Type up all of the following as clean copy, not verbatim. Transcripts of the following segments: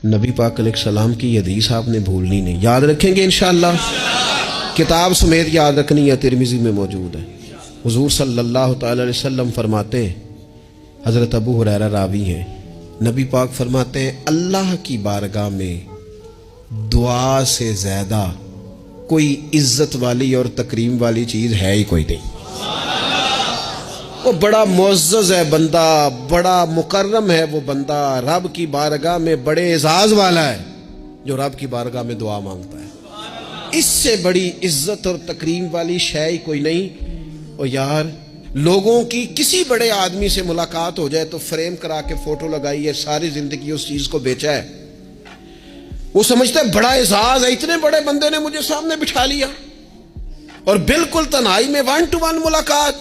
نبی پاک علیہ السلام کی یہ حدیث آپ نے بھولنی نہیں، یاد رکھیں گے انشاءاللہ، کتاب سمیت یاد رکھنی ہے، ترمذی میں موجود ہے۔ حضور صلی اللہ تعالی علیہ وسلم فرماتے ہیں، حضرت ابو ہریرہ راوی ہیں، نبی پاک فرماتے ہیں اللہ کی بارگاہ میں دعا سے زیادہ کوئی عزت والی اور تکریم والی چیز ہے ہی کوئی نہیں۔ وہ بڑا معزز ہے بندہ، بڑا مکرم ہے وہ بندہ، رب کی بارگاہ میں بڑے اعزاز والا ہے جو رب کی بارگاہ میں دعا مانگتا ہے۔ اس سے بڑی عزت اور تکریم والی شے ہی کوئی نہیں۔ اور یار لوگوں کی کسی بڑے آدمی سے ملاقات ہو جائے تو فریم کرا کے فوٹو لگائی ہے، ساری زندگی اس چیز کو بیچا ہے، وہ سمجھتا ہے بڑا اعزاز ہے، اتنے بڑے بندے نے مجھے سامنے بٹھا لیا، اور بالکل تنہائی میں 1 to 1 ملاقات،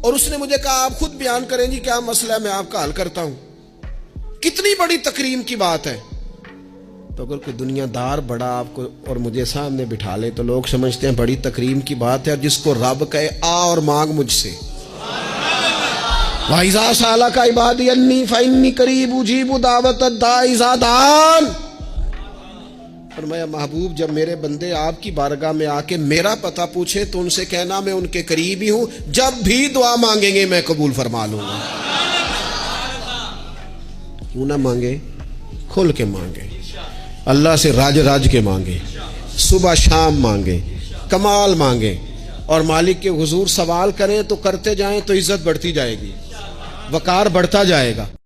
اور اس نے مجھے کہا آپ خود بیان کریں جی کیا مسئلہ ہے، میں آپ کا حل کرتا ہوں۔ کتنی بڑی تکریم کی بات ہے۔ تو اگر کوئی دنیا دار بڑا آپ کو اور مجھے سامنے بٹھا لے تو لوگ سمجھتے ہیں بڑی تکریم کی بات ہے، اور جس کو رب کہے آ اور مانگ مجھ سے۔ وَإِذَا سَأَلَكَ عِبَادِي عَنِّي فَإِنِّي قَرِيبٌ أُجِيبُ دَعْوَةَ الدَّاعِ إِذَا دَعَانِ۔ فرمایا محبوب جب میرے بندے آپ کی بارگاہ میں آ کے میرا پتہ پوچھے تو ان سے کہنا میں ان کے قریب ہی ہوں، جب بھی دعا مانگیں گے میں قبول فرما لوں گا۔ کیوں نہ مانگے، کھل کے مانگے، اللہ سے راج راج کے مانگے، صبح شام مانگے، کمال مانگے، اور مالک کے حضور سوال کریں تو کرتے جائیں تو عزت بڑھتی جائے گی، وقار بڑھتا جائے گا۔